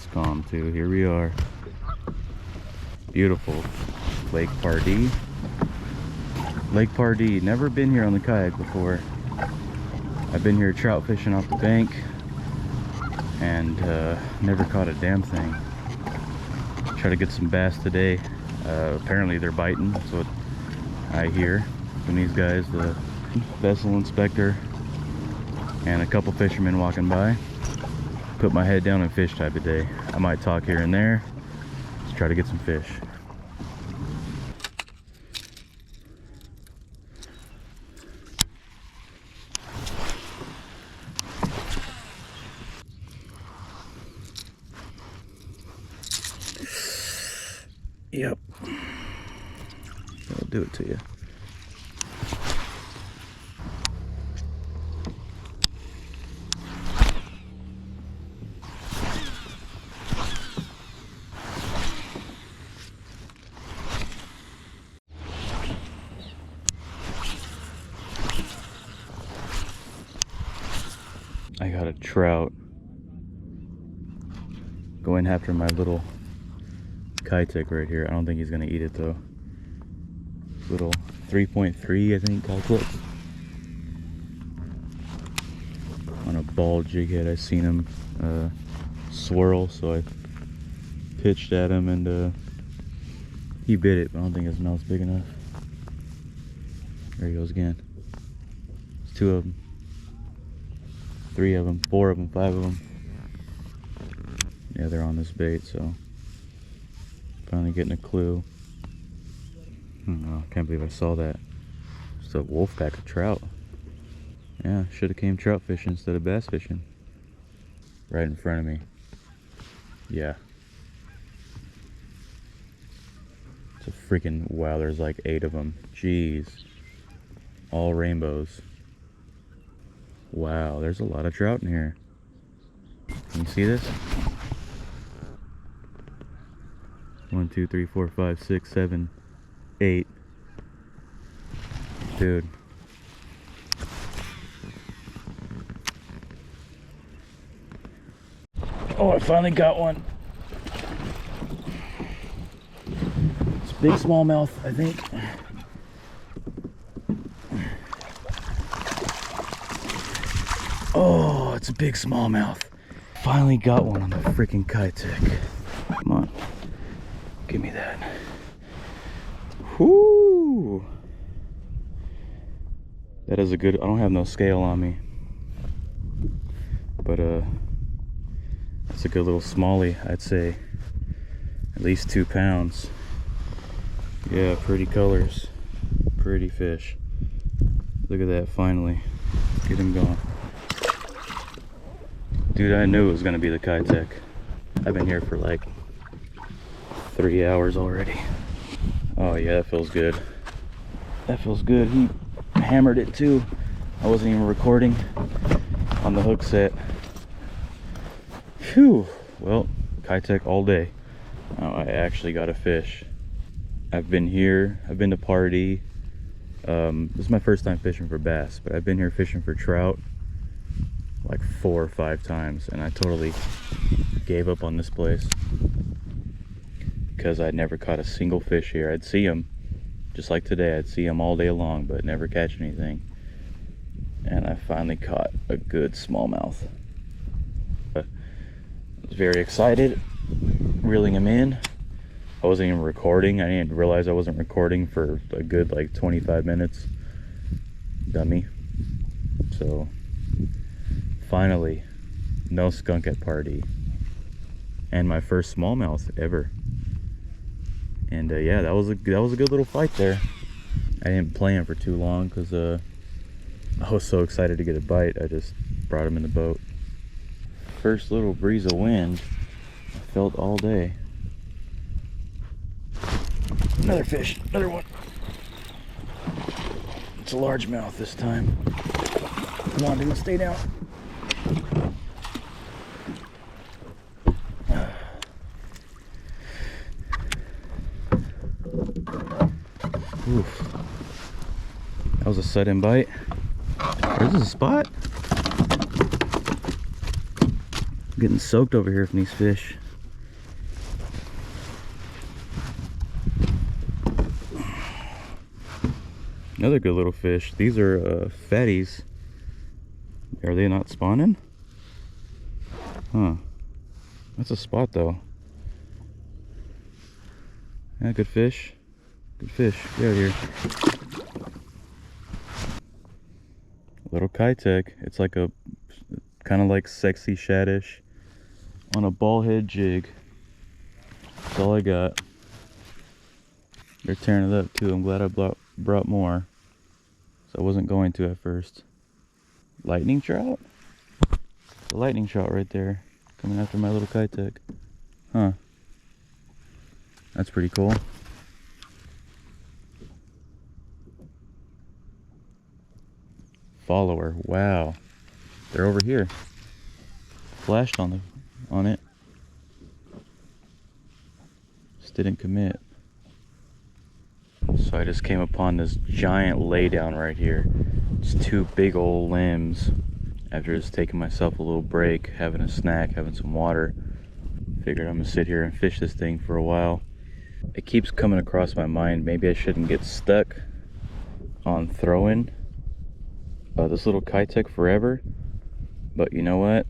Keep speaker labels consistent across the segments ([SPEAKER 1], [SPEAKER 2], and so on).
[SPEAKER 1] last calm too. Here we are. Beautiful. Lake Pardee. Lake Pardee. Never been here on the kayak before. I've been here trout fishing off the bank and never caught a damn thing. Try to get some bass today. Apparently they're biting. That's what I hear from these guys. The vessel inspector and a couple fishermen walking by. Put my head down and fish type of day. I might talk here and there. Let's try to get some fish. Yep. That'll do it to you. I got a trout. Going after my little Kitek right here. I don't think he's gonna eat it though. Little 3.3, I think, Kitek. On a ball jig head. I seen him swirl, so I pitched at him and he bit it, but I don't think his mouth's big enough. There he goes again. There's 2 of them. 3 of them, 4 of them, 5 of them. Yeah, they're on this bait, so finally getting a clue. Oh, I can't believe I saw that. Just a wolf pack of trout. Yeah, should have came trout fishing instead of bass fishing. Right in front of me. Yeah. It's a freaking, wow, there's like 8 of them. Jeez. All rainbows. Wow, there's a lot of trout in here. Can you see this? 1, 2, 3, 4, 5, 6, 7, 8. Dude. Oh, I finally got one. It's a big smallmouth, I think. Oh, it's a big smallmouth. Finally got one on the freaking Kitek. Come on. Give me that. Whoo! That is a good, I don't have no scale on me. But that's a good little smallie, I'd say. At least 2 pounds. Yeah, pretty colors. Pretty fish. Look at that, finally. Get him going. Dude, I knew it was gonna be the Kitek. I've been here for like 3 hours already. Oh yeah, that feels good. That feels good. He hammered it too. I wasn't even recording on the hook set. Phew. Well, Kitek all day. Oh, I actually got a fish. I've been here. I've been to Pardee. This is my first time fishing for bass, but I've been here fishing for trout like 4 or 5 times, and I totally gave up on this place because I'd never caught a single fish here. I'd see them, just like today, I'd see them all day long, but never catch anything. And I finally caught a good smallmouth. I was very excited, reeling him in. I wasn't even recording. I didn't realize I wasn't recording for a good like 25 minutes. Dummy. So finally, no skunk at Pardee. And my first smallmouth ever. And yeah, that was a good little fight there. I didn't play him for too long because I was so excited to get a bite. I just brought him in the boat. First little breeze of wind I felt all day. Another fish, another one. It's a largemouth this time. Come on, dude, stay down. Oof. That was a sudden bite. There's a spot. I'm getting soaked over here from these fish. Another good little fish. These are fatties. Are they not spawning? Huh. That's a spot though. Yeah, good fish. Good fish. Get out of here. Little Kitech. It's like a kind of like sexy shadish on a ball head jig. That's all I got. They're tearing it up too. I'm glad I brought more. So I wasn't going to at first. Lightning trout? The lightning trout right there. Coming after my little Kitech. Huh. That's pretty cool. Follower. Wow. They're over here. Flashed on it. Just didn't commit. So I just came upon this giant laydown right here. Just two big old limbs. After just taking myself a little break, having a snack, having some water. Figured I'm gonna sit here and fish this thing for a while. It keeps coming across my mind, maybe I shouldn't get stuck on throwing this little Kitech forever. But you know what?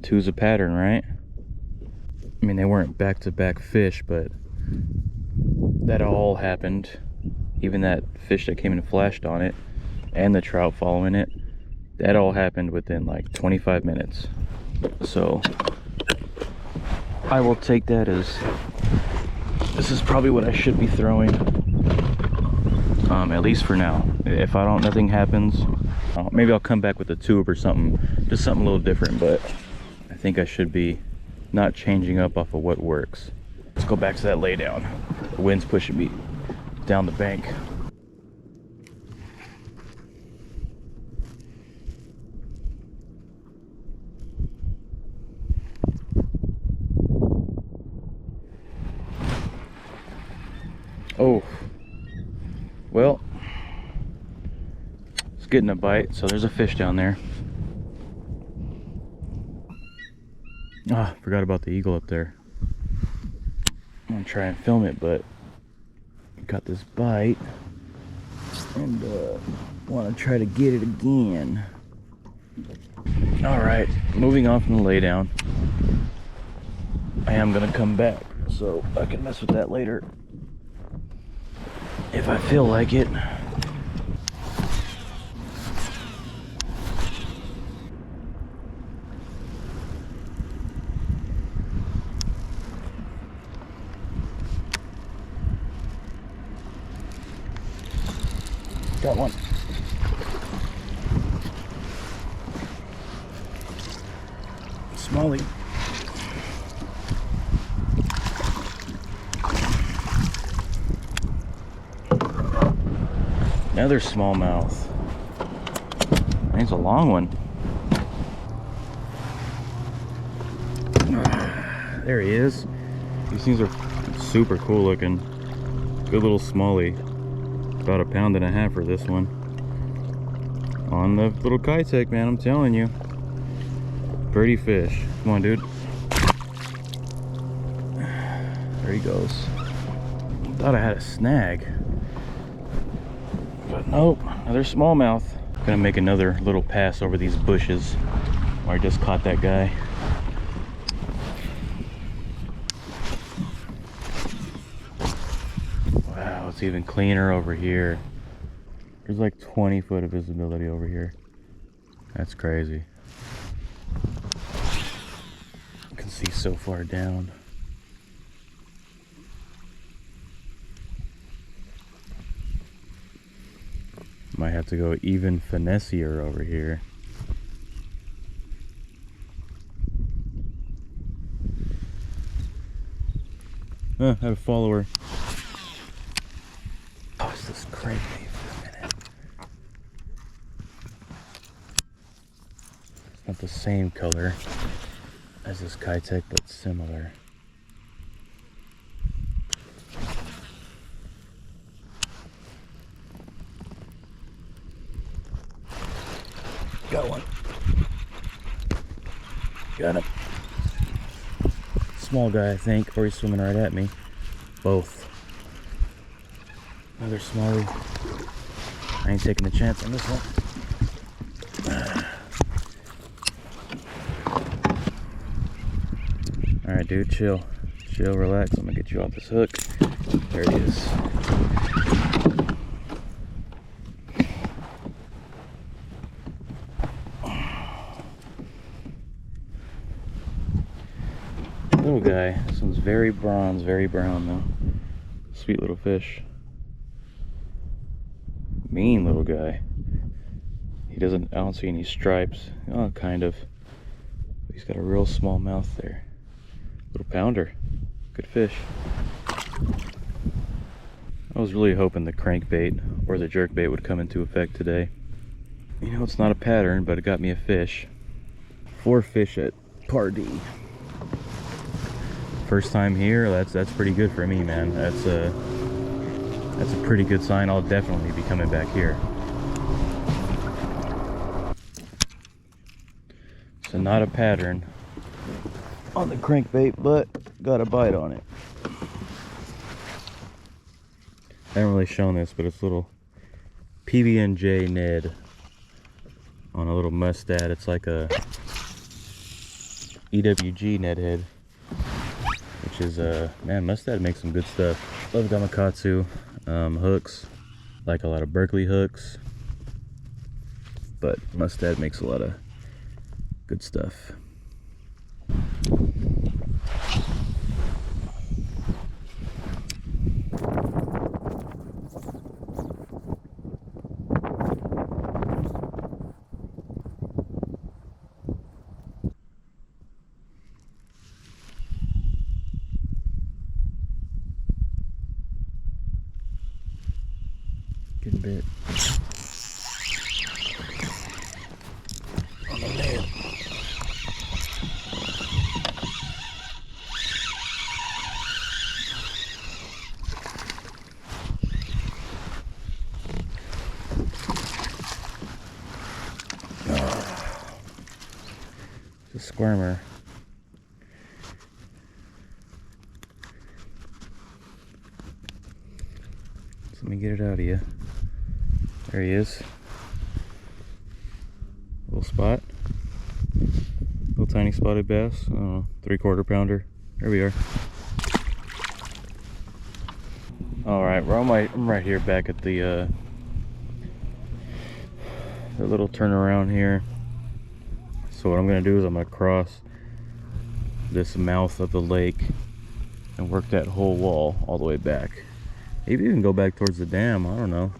[SPEAKER 1] Two's a pattern, right? I mean, they weren't back-to-back fish, but that all happened. Even that fish that came and flashed on it, and the trout following it, that all happened within like 25 minutes. So I will take that as this is probably what I should be throwing, at least for now. If nothing happens, maybe I'll come back with a tube or something, just something a little different, but I think I should be not changing up off of what works. Let's go back to that laydown. The wind's pushing me down the bank. Oh, well, it's getting a bite, so there's a fish down there. Ah, forgot about the eagle up there. I'm gonna try and film it, but got this bite and want to try to get it again. All right, moving on from the laydown. I am gonna come back so I can mess with that later if I feel like it. Got one. Smallie. Another smallmouth. It's a long one. There he is. These things are super cool looking. Good little smallie. About 1.5 pounds for this one. On the little Kitech, man, I'm telling you. Pretty fish. Come on, dude. There he goes. Thought I had a snag. But nope, another smallmouth. Gonna make another little pass over these bushes where I just caught that guy. Wow, it's even cleaner over here. There's like 20 foot of visibility over here. That's crazy. You can see so far down. Might have to go even finessier over here. Had a follower. Oh, is this crazy for a minute? It's not the same color as this Kitech, but similar. Got one. Got him. Small guy, I think, or he's swimming right at me. Both. Another smallie. I ain't taking a chance on this one. Alright, dude, chill. Chill, relax. I'm gonna get you off this hook. There it is. Little guy. This one's very bronze, very brown though. Sweet little fish. Mean little guy. He doesn't, I don't see any stripes. Oh, kind of. He's got a real small mouth there. Little pounder. Good fish. I was really hoping the crankbait or the jerkbait would come into effect today. You know, it's not a pattern, but it got me a fish. 4 fish at Pardee. First time here, that's pretty good for me, man. That's a pretty good sign. I'll definitely be coming back here. So not a pattern on the crankbait, but got a bite on it. I haven't really shown this, but it's a little PB&J Ned on a little mustad. It's like a EWG Ned head, which is man, mustad makes some good stuff. Love Gamakatsu hooks, like a lot of Berkeley hooks, but mustad makes a lot of good stuff. Good bit. On the nail. It's a squirmer. So let me get it out of you. There he is. Little spot. Little tiny spotted bass. I don't know, 3/4 pounder. There we are. Alright, well, I'm right here back at the little turnaround here. So what I'm going to do is I'm going to cross this mouth of the lake and work that whole wall all the way back. Maybe even go back towards the dam. I don't know.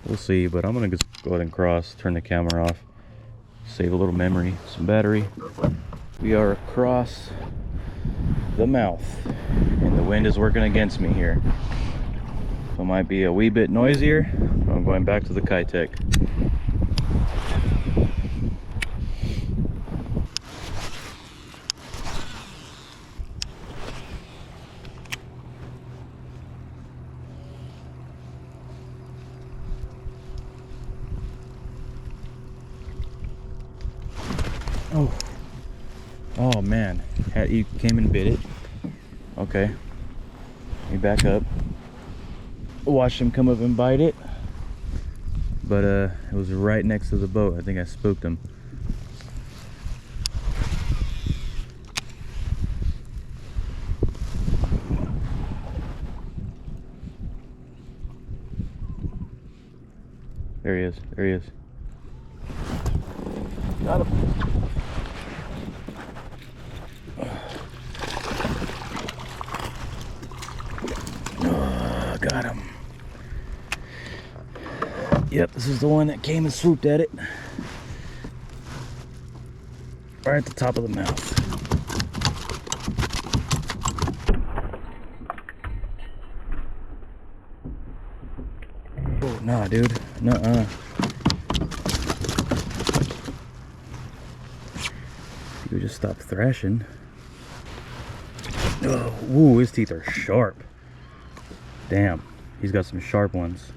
[SPEAKER 1] We'll see, but I'm gonna just go ahead and cross, turn the camera off, save a little memory, some battery. We are across the mouth, and the wind is working against me here. So it might be a wee bit noisier, but I'm going back to the Kitech. Oh man, you came and bit it. Okay, let me back up. Watch him come up and bite it, but it was right next to the boat. I think I spooked him. There he is. There he is. Got him. Got him. Yep, this is the one that came and swooped at it. Right at the top of the mouth. Oh, nah, dude. Nuh-uh. You would just stop thrashing. Oh, ooh, his teeth are sharp. Damn, he's got some sharp ones.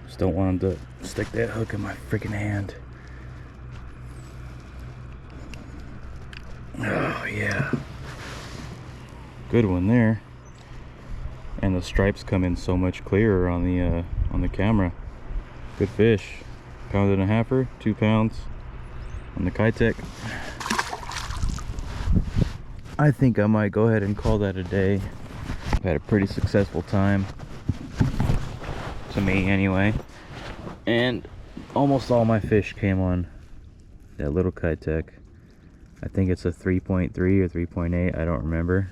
[SPEAKER 1] Just don't want him to stick that hook in my freaking hand. Oh yeah, good one there. And the stripes come in so much clearer on the camera. Good fish. 1.5 pounds, 2 pounds on the Kitech. I think I might go ahead and call that a day. I've had a pretty successful time, to me anyway, and almost all my fish came on that little Kitech. I think it's a 3.3 or 3.8, I don't remember.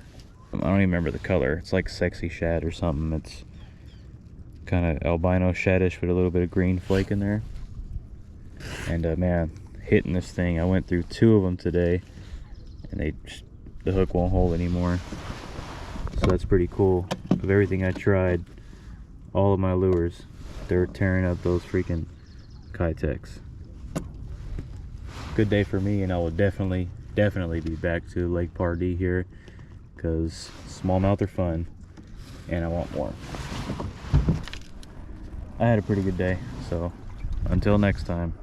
[SPEAKER 1] I don't even remember the color. It's like sexy shad or something. It's kind of albino shadish with a little bit of green flake in there. And man, hitting this thing, I went through 2 of them today, and the hook won't hold anymore. So that's pretty cool. Of everything I tried, all of my lures, they're tearing up those freaking Kitechs. Good day for me, and I will definitely be back to Lake Pardee here, because smallmouth are fun and I want more. I had a pretty good day, so until next time.